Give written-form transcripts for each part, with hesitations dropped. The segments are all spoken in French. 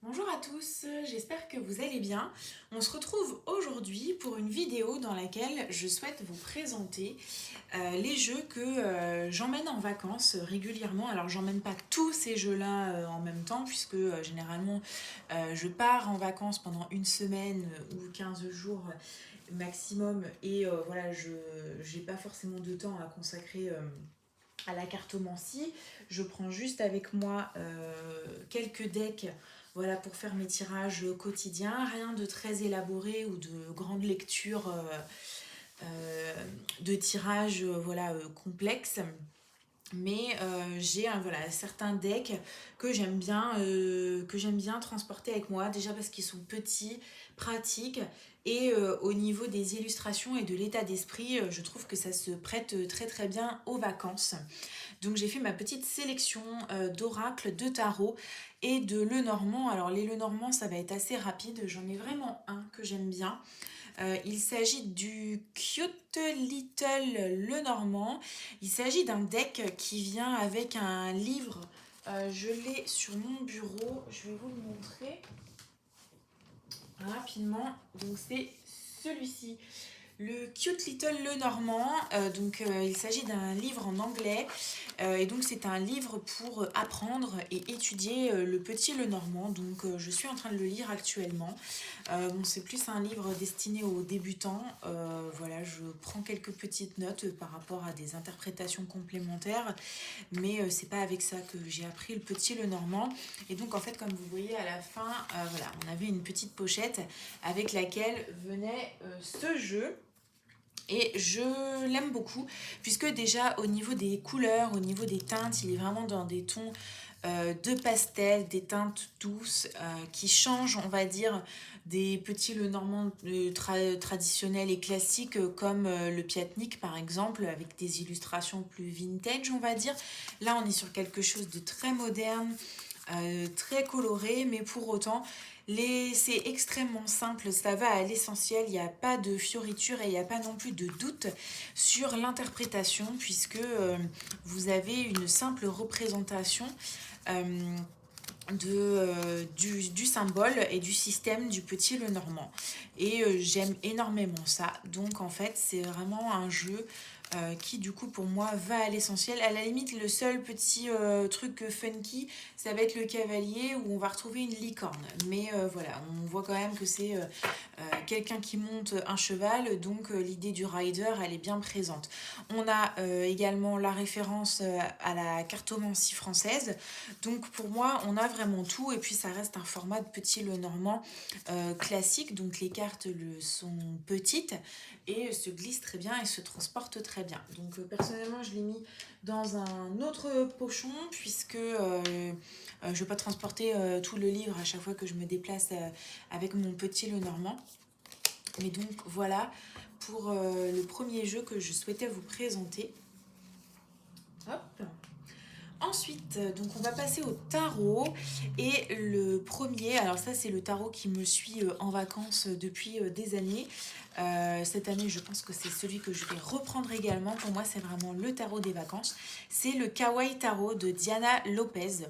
Bonjour à tous, j'espère que vous allez bien. On se retrouve aujourd'hui pour une vidéo dans laquelle je souhaite vous présenter les jeux que j'emmène en vacances régulièrement. Alors j'emmène pas tous ces jeux-là en même temps puisque généralement je pars en vacances pendant une semaine ou 15 jours maximum et voilà, je j'ai pas forcément de temps à consacrer à la cartomancie. Je prends juste avec moi quelques decks, voilà, pour faire mes tirages quotidiens. Rien de très élaboré ou de grande lecture de tirage voilà, complexe. Mais j'ai voilà, certains decks que j'aime bien transporter avec moi, déjà parce qu'ils sont petits, pratiques, et au niveau des illustrations et de l'état d'esprit, je trouve que ça se prête très très bien aux vacances. Donc j'ai fait ma petite sélection d'oracles, de tarot et de Lenormand. Alors les Lenormand, ça va être assez rapide, j'en ai vraiment un que j'aime bien. Il s'agit du Cute Little Lenormand. Il s'agit d'un deck qui vient avec un livre. Je l'ai sur mon bureau, je vais vous le montrer rapidement. Donc c'est celui-ci. Le Cute Little Lenormand, il s'agit d'un livre en anglais et donc c'est un livre pour apprendre et étudier le petit Lenormand. Donc je suis en train de le lire actuellement. Bon, c'est plus un livre destiné aux débutants. Voilà, je prends quelques petites notes par rapport à des interprétations complémentaires, mais c'est pas avec ça que j'ai appris le petit Lenormand. Et donc en fait, comme vous voyez à la fin, voilà, on avait une petite pochette avec laquelle venait ce jeu. Et je l'aime beaucoup, puisque déjà au niveau des couleurs, au niveau des teintes, il est vraiment dans des tons de pastel, des teintes douces qui changent, on va dire, des petits Lenormand traditionnels et classiques comme le Piatnik par exemple, avec des illustrations plus vintage, on va dire. Là, on est sur quelque chose de très moderne, très coloré, mais pour autant, c'est extrêmement simple, ça va à l'essentiel, il n'y a pas de fioriture et il n'y a pas non plus de doute sur l'interprétation, puisque vous avez une simple représentation euh, du symbole et du système du petit Lenormand. Et j'aime énormément ça. Donc en fait, c'est vraiment un jeu qui du coup pour moi va à l'essentiel. À la limite, le seul petit truc funky, ça va être le cavalier où on va retrouver une licorne. Mais voilà, on voit quand même que c'est quelqu'un qui monte un cheval, donc l'idée du rider, elle est bien présente. On a également la référence à la cartomancie française, donc pour moi, on a vraiment tout, et puis ça reste un format de petit Lenormand classique, donc les cartes sont petites et se glissent très bien et se transportent très bien. Donc personnellement, je l'ai mis dans un autre pochon, puisque je ne vais pas transporter tout le livre à chaque fois que je me déplace avec mon petit Lenormand. Mais donc voilà pour le premier jeu que je souhaitais vous présenter. Hop. Ensuite, donc on va passer au tarot. Et le premier, alors ça c'est le tarot qui me suit en vacances depuis des années. Cette année, je pense que c'est celui que je vais reprendre également. Pour moi, c'est vraiment le tarot des vacances. C'est le Kawaii Tarot de Diana Lopez.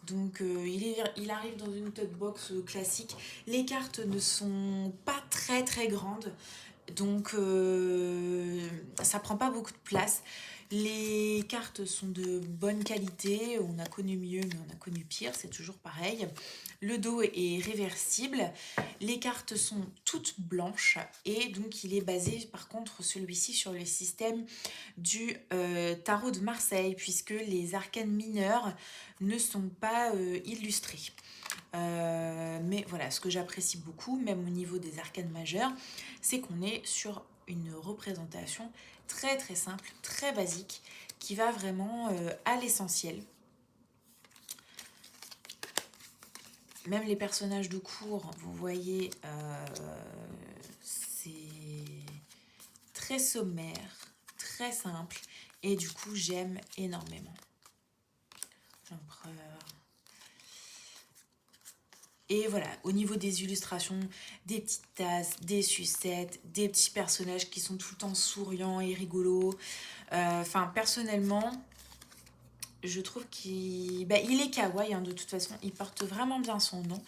Donc il arrive dans une tote box classique. Les cartes ne sont pas très très grandes. Donc ça prend pas beaucoup de place. Les cartes sont de bonne qualité, on a connu mieux mais on a connu pire, c'est toujours pareil. Le dos est réversible, les cartes sont toutes blanches et donc il est basé par contre celui-ci sur le système du tarot de Marseille, puisque les arcanes mineures ne sont pas illustrés. Mais voilà, ce que j'apprécie beaucoup, même au niveau des arcanes majeures, c'est qu'on est sur une représentation très très simple, très basique, qui va vraiment à l'essentiel. Même les personnages de cours, vous voyez, c'est très sommaire, très simple, et du coup j'aime énormément. L'empereur. Et voilà, au niveau des illustrations, des petites tasses, des sucettes, des petits personnages qui sont tout le temps souriants et rigolos. Enfin, personnellement, Je trouve il est kawaii, hein, de toute façon, il porte vraiment bien son nom.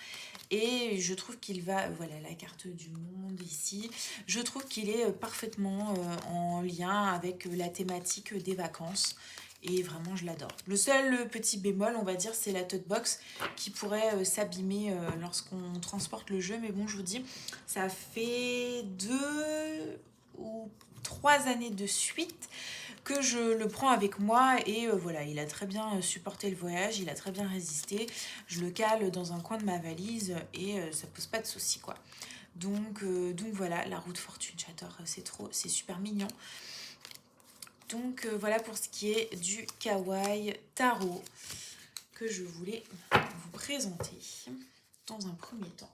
Et je trouve qu'il va, voilà la carte du monde ici, je trouve qu'il est parfaitement en lien avec la thématique des vacances. Et vraiment, je l'adore. Le seul petit bémol, on va dire, c'est la tote box qui pourrait s'abîmer lorsqu'on transporte le jeu. Mais bon, je vous dis, ça fait 2 ou 3 années de suite que je le prends avec moi et voilà, il a très bien supporté le voyage, il a très bien résisté. Je le cale dans un coin de ma valise et ça pose pas de soucis quoi. Donc voilà, la roue de fortune, j'adore, c'est super mignon. Donc voilà pour ce qui est du kawaii tarot que je voulais vous présenter dans un premier temps.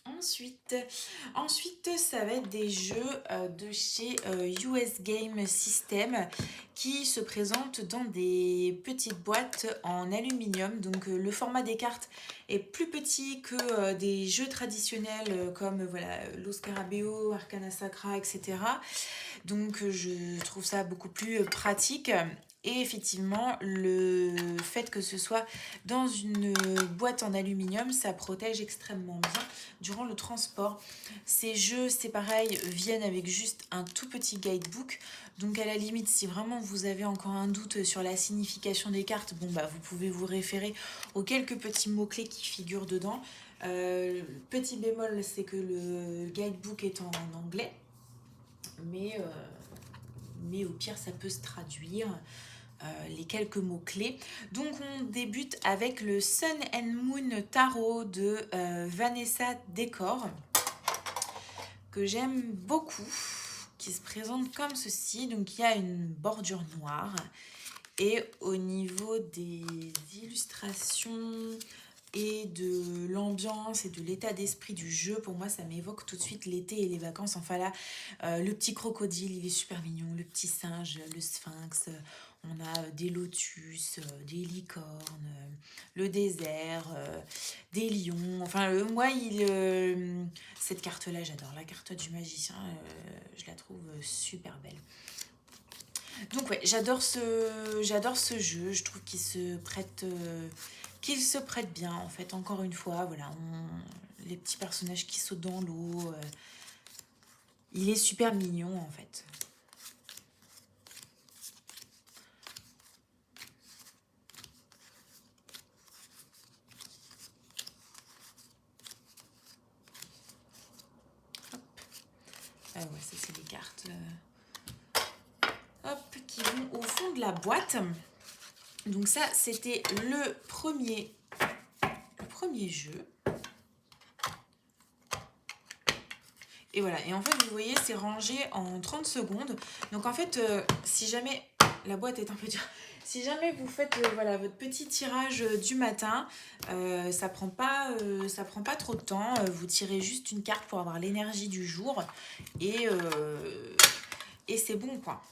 Ensuite, ça va être des jeux de chez US Game System qui se présentent dans des petites boîtes en aluminium. Donc le format des cartes est plus petit que des jeux traditionnels comme voilà, Lo Scarabeo, Arcana Sacra, etc. Donc je trouve ça beaucoup plus pratique. Et effectivement, le fait que ce soit dans une boîte en aluminium, ça protège extrêmement bien durant le transport. Ces jeux, c'est pareil, viennent avec juste un tout petit guidebook. Donc à la limite, si vraiment vous avez encore un doute sur la signification des cartes, bon bah vous pouvez vous référer aux quelques petits mots-clés qui figurent dedans. Petit bémol, c'est que le guidebook est en anglais. Mais au pire, ça peut se traduire. Les quelques mots-clés. Donc on débute avec le Sun and Moon Tarot de Vanessa Decor, que j'aime beaucoup, qui se présente comme ceci. Donc il y a une bordure noire et au niveau des illustrations et de l'ambiance et de l'état d'esprit du jeu, pour moi ça m'évoque tout de suite l'été et les vacances. Enfin là, le petit crocodile, il est super mignon, le petit singe, le sphinx, on a des lotus, des licornes, le désert, des lions. Enfin moi, cette carte là j'adore, la carte du magicien, je la trouve super belle. Donc ouais, j'adore ce jeu, je trouve qu'il se prête bien en fait. Encore une fois, voilà, les petits personnages qui sautent dans l'eau, il est super mignon en fait. Hop. Ah ouais, ça c'est les cartes hop, qui vont au fond de la boîte. Donc ça, c'était le premier jeu. Et voilà, et en fait, vous voyez, c'est rangé en 30 secondes. Donc en fait, si jamais la boîte est un peu dure, si jamais vous faites voilà, votre petit tirage du matin, ça prend pas trop de temps. Vous tirez juste une carte pour avoir l'énergie du jour. Et c'est bon, quoi.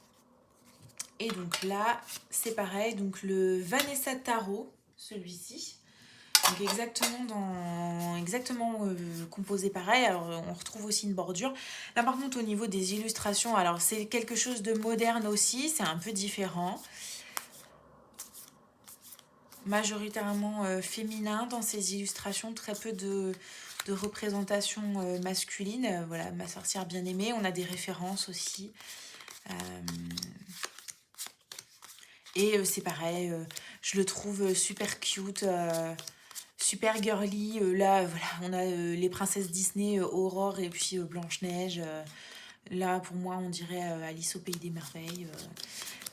Et donc là, c'est pareil. Donc le Vanessa Tarot, celui-ci. Donc exactement composé pareil. Alors on retrouve aussi une bordure. Là par contre au niveau des illustrations, alors c'est quelque chose de moderne aussi, c'est un peu différent. Majoritairement féminin dans ces illustrations, très peu de représentation masculine. Voilà, ma sorcière bien-aimée. On a des références aussi. Et c'est pareil, je le trouve super cute. Super girly, là voilà, on a les princesses Disney, Aurore et puis Blanche-Neige. Là pour moi on dirait Alice au pays des merveilles.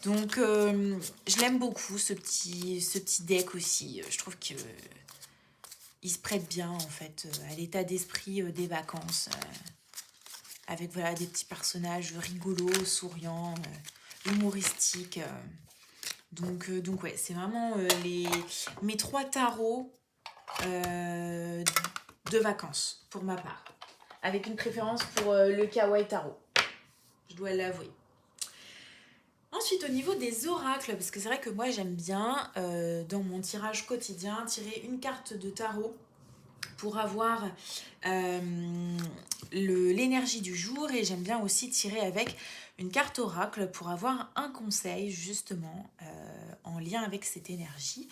Donc je l'aime beaucoup ce petit deck aussi. Je trouve que il se prête bien en fait à l'état d'esprit des vacances. Avec voilà des petits personnages rigolos, souriants, humoristiques. Donc ouais, c'est vraiment mes 3 tarots de vacances pour ma part, avec une préférence pour le kawaii tarot, je dois l'avouer. Ensuite au niveau des oracles, parce que c'est vrai que moi j'aime bien dans mon tirage quotidien tirer une carte de tarot pour avoir l'énergie du jour, et j'aime bien aussi tirer avec une carte oracle pour avoir un conseil justement en lien avec cette énergie.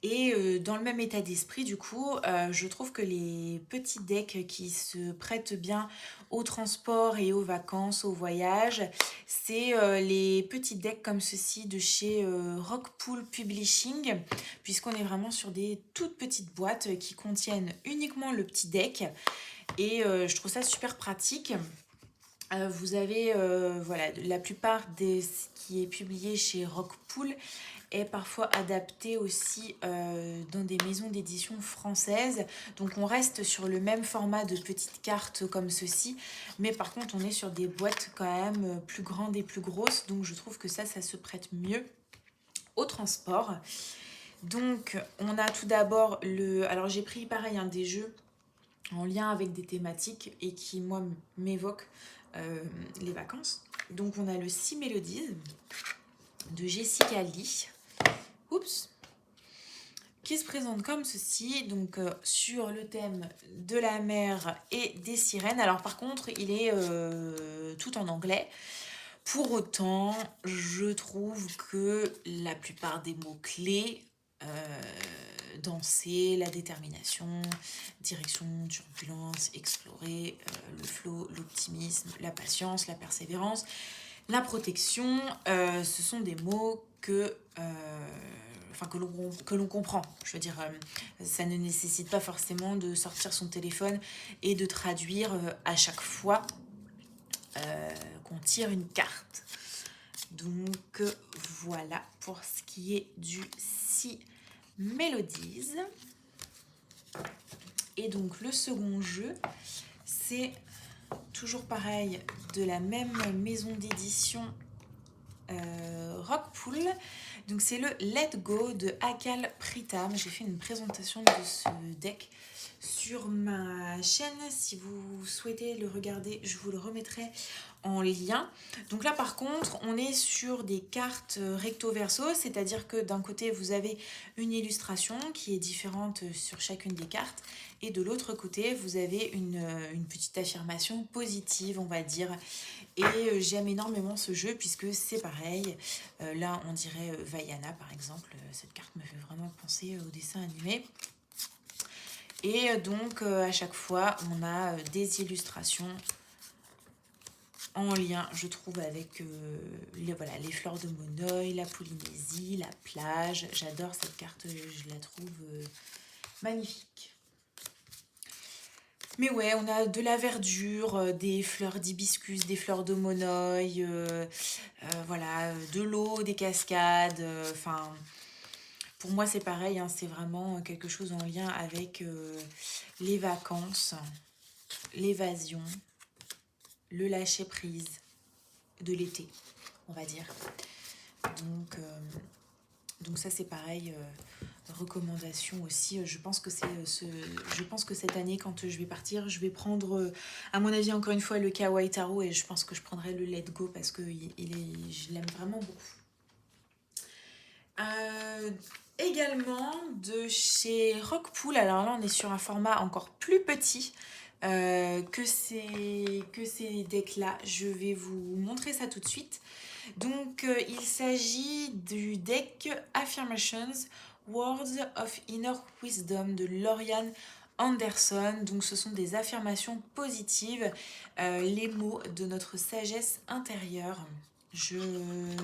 Et dans le même état d'esprit, du coup, je trouve que les petits decks qui se prêtent bien au transport et aux vacances, au voyage, c'est les petits decks comme ceci de chez Rockpool Publishing, puisqu'on est vraiment sur des toutes petites boîtes qui contiennent uniquement le petit deck. Et je trouve ça super pratique. Vous avez, voilà, la plupart de ce qui est publié chez Rockpool est parfois adapté aussi dans des maisons d'édition françaises. Donc on reste sur le même format de petites cartes comme ceci, mais par contre on est sur des boîtes quand même plus grandes et plus grosses. Donc je trouve que ça se prête mieux au transport. Donc on a tout d'abord le... Alors j'ai pris pareil des jeux en lien avec des thématiques et qui moi m'évoquent les vacances. Donc on a le 6 Mélodies de Jessica Lee. Oups, qui se présente comme ceci, donc sur le thème de la mer et des sirènes. Alors par contre, il est tout en anglais. Pour autant, je trouve que la plupart des mots-clés, danser, la détermination, direction, turbulence, explorer, le flow, l'optimisme, la patience, la persévérance, la protection, ce sont des mots que l'on comprend. Je veux dire, ça ne nécessite pas forcément de sortir son téléphone et de traduire à chaque fois qu'on tire une carte. Donc voilà pour ce qui est du 6 Mélodies. Et donc le second jeu, c'est toujours pareil, de la même maison d'édition Rockpool. Donc c'est le Let Go de Akal Pritam. J'ai fait une présentation de ce deck sur ma chaîne. Si vous souhaitez le regarder, je vous le remettrai en lien. Donc là par contre, on est sur des cartes recto verso, c'est-à-dire que d'un côté vous avez une illustration qui est différente sur chacune des cartes, et de l'autre côté vous avez une petite affirmation positive, on va dire. Et j'aime énormément ce jeu puisque c'est pareil. Là, on dirait Vaiana par exemple. Cette carte me fait vraiment penser au dessin animé. Et donc, à chaque fois, on a des illustrations en lien, je trouve, avec les fleurs de Monoï, la Polynésie, la plage. J'adore cette carte, je la trouve magnifique. Mais ouais, on a de la verdure, des fleurs d'hibiscus, des fleurs de Monoï, voilà, de l'eau, des cascades. Enfin, pour moi, c'est pareil, c'est vraiment quelque chose en lien avec les vacances, l'évasion, le lâcher-prise de l'été, on va dire. Donc ça, c'est pareil. Recommandation aussi, je pense que cette année quand je vais partir, je vais prendre à mon avis encore une fois le Kawaii Taro, et je pense que je prendrai le Let Go parce que je l'aime vraiment beaucoup. Également de chez Rockpool, alors là on est sur un format encore plus petit que ces decks là, je vais vous montrer ça tout de suite. Donc il s'agit du deck Affirmations Words of Inner Wisdom de Lauriane Anderson. Donc ce sont des affirmations positives, les mots de notre sagesse intérieure. Je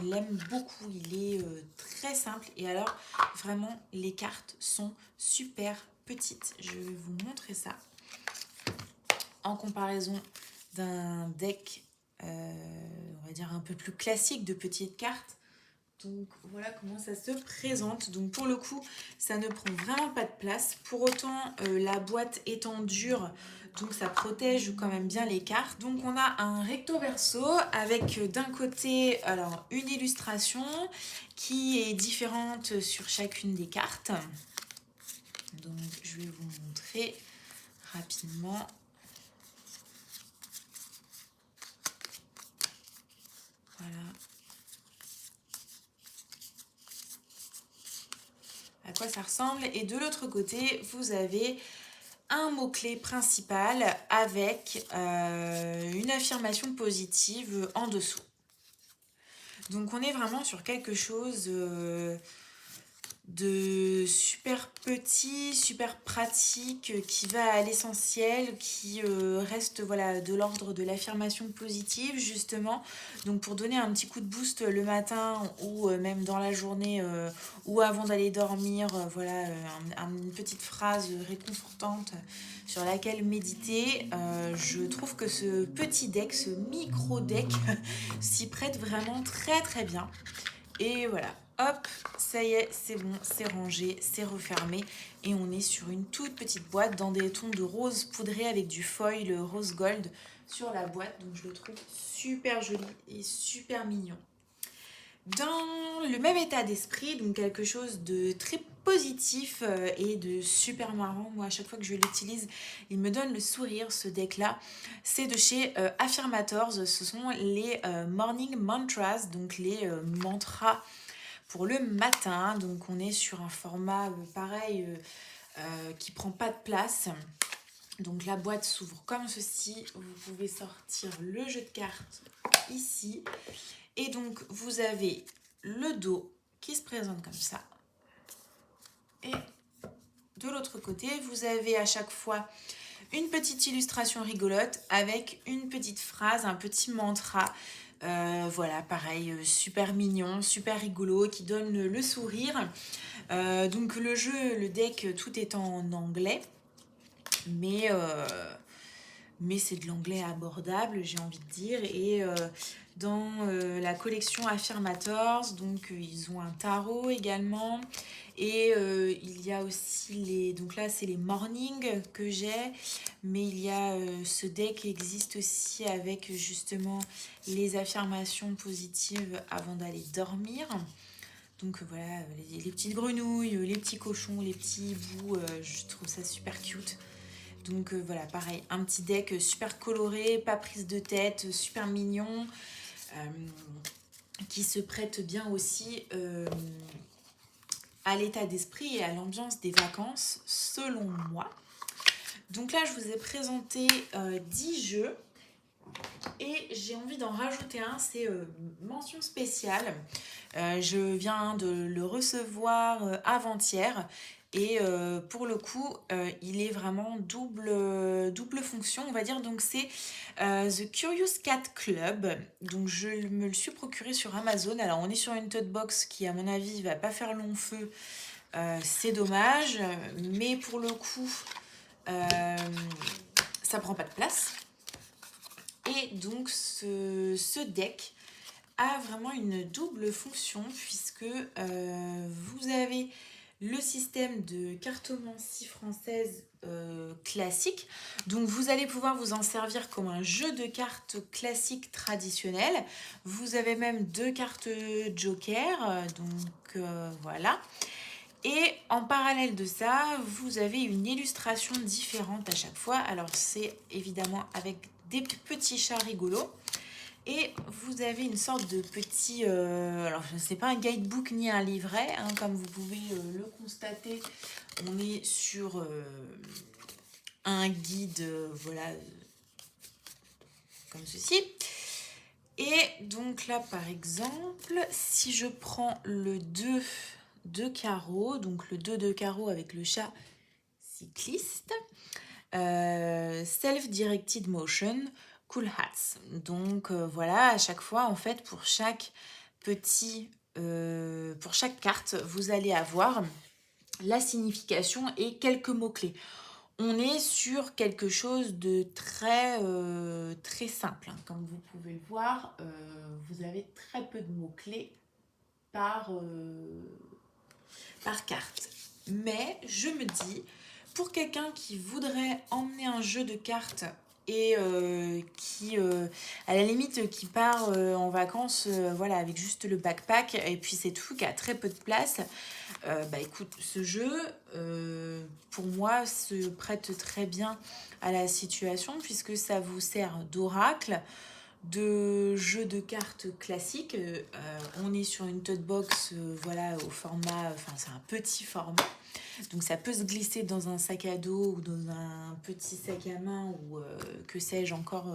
l'aime beaucoup, il est très simple, et alors vraiment les cartes sont super petites. Je vais vous montrer ça en comparaison d'un deck on va dire un peu plus classique de petites cartes. Donc voilà comment ça se présente. Donc pour le coup, ça ne prend vraiment pas de place. Pour autant, la boîte étant dure, donc ça protège quand même bien les cartes. Donc on a un recto verso avec d'un côté alors une illustration qui est différente sur chacune des cartes. Donc je vais vous montrer rapidement. Voilà. À quoi ça ressemble. Et de l'autre côté, vous avez un mot-clé principal avec une affirmation positive en dessous. Donc on est vraiment sur quelque chose de super petit, super pratique, qui va à l'essentiel, qui reste voilà, de l'ordre de l'affirmation positive justement. Donc pour donner un petit coup de boost le matin ou même dans la journée ou avant d'aller dormir, voilà, une petite phrase réconfortante sur laquelle méditer. Je trouve que ce petit deck, ce micro deck s'y prête vraiment très très bien. Et voilà, hop, ça y est, c'est bon, c'est rangé, c'est refermé. Et on est sur une toute petite boîte dans des tons de rose poudré avec du foil rose gold sur la boîte. Donc je le trouve super joli et super mignon. Dans le même état d'esprit, donc quelque chose de très positif et de super marrant. Moi, à chaque fois que je l'utilise, il me donne le sourire, ce deck-là. C'est de chez Affirmators. Ce sont les Morning Mantras, donc les mantras pour le matin. Donc, on est sur un format pareil qui prend pas de place. Donc, la boîte s'ouvre comme ceci. Vous pouvez sortir le jeu de cartes ici. Et donc, vous avez le dos qui se présente comme ça. Et de l'autre côté, vous avez à chaque fois une petite illustration rigolote avec une petite phrase, un petit mantra. Voilà, pareil, super mignon, super rigolo, qui donne le sourire. Donc le jeu, le deck, tout est en anglais. Mais c'est de l'anglais abordable, j'ai envie de dire. Et dans la collection Affirmators, donc ils ont un tarot également. Et il y a aussi les... Donc là, c'est les mornings que j'ai. Mais il y a ce deck qui existe aussi avec justement les affirmations positives avant d'aller dormir. Donc voilà, les petites grenouilles, les petits cochons, les petits hiboux, je trouve ça super cute. Donc voilà, pareil, un petit deck super coloré, pas prise de tête, super mignon, qui se prête bien aussi à l'état d'esprit et à l'ambiance des vacances, selon moi. Donc là, je vous ai présenté 10 jeux et j'ai envie d'en rajouter un, c'est mention spéciale. Je viens de le recevoir avant-hier. Et pour le coup, il est vraiment double fonction, on va dire. Donc c'est The Curious Cat Club. Donc je me le suis procuré sur Amazon. Alors on est sur une tote box qui, à mon avis, va pas faire long feu. C'est dommage. Mais pour le coup, ça prend pas de place. Et donc ce deck a vraiment une double fonction puisque vous avez le système de cartomancie française classique. Donc vous allez pouvoir vous en servir comme un jeu de cartes classique traditionnel. Vous avez même 2 cartes joker, donc voilà. Et en parallèle de ça, vous avez une illustration différente à chaque fois. Alors c'est évidemment avec des petits chats rigolos. Et vous avez une sorte de petit... alors, ce n'est pas un guidebook ni un livret, hein, comme vous pouvez le constater. On est sur un guide, voilà, comme ceci. Et donc là, par exemple, si je prends le 2 de carreau, donc le 2 de carreau avec le chat cycliste, Self-Directed Motion, Cool Hats. Donc voilà, à chaque fois, en fait, pour chaque carte, vous allez avoir la signification et quelques mots-clés. On est sur quelque chose de très simple, hein. Comme vous pouvez le voir, vous avez très peu de mots-clés par carte. Mais je me dis, pour quelqu'un qui voudrait emmener un jeu de cartes et qui, à la limite, qui part en vacances voilà, avec juste le backpack et puis c'est tout, qui a très peu de place, bah écoute, ce jeu, pour moi, se prête très bien à la situation puisque ça vous sert d'oracle. de jeux de cartes classiques. On est sur une tote box, voilà, au format, enfin c'est un petit format. Donc ça peut se glisser dans un sac à dos ou dans un petit sac à main ou que sais-je encore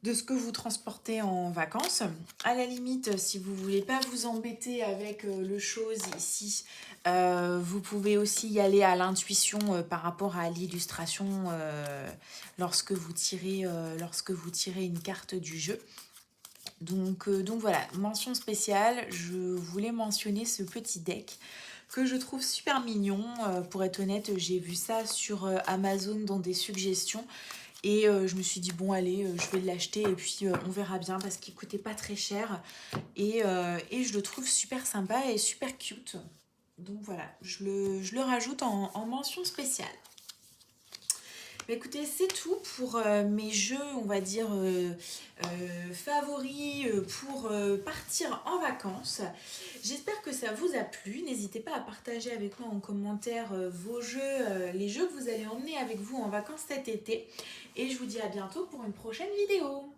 de ce que vous transportez en vacances. À la limite, si vous voulez pas vous embêter avec le chose ici, vous pouvez aussi y aller à l'intuition par rapport à l'illustration lorsque vous tirez une carte du jeu. Donc voilà, mention spéciale, je voulais mentionner ce petit deck que je trouve super mignon. Pour être honnête, j'ai vu ça sur Amazon dans des suggestions et je me suis dit bon allez, je vais l'acheter et puis on verra bien parce qu'il coûtait pas très cher et je le trouve super sympa et super cute. Donc voilà, je le rajoute en mention spéciale. Bah, écoutez, c'est tout pour mes jeux, on va dire, favoris pour partir en vacances. J'espère que ça vous a plu. N'hésitez pas à partager avec moi en commentaire vos jeux, les jeux que vous allez emmener avec vous en vacances cet été. Et je vous dis à bientôt pour une prochaine vidéo.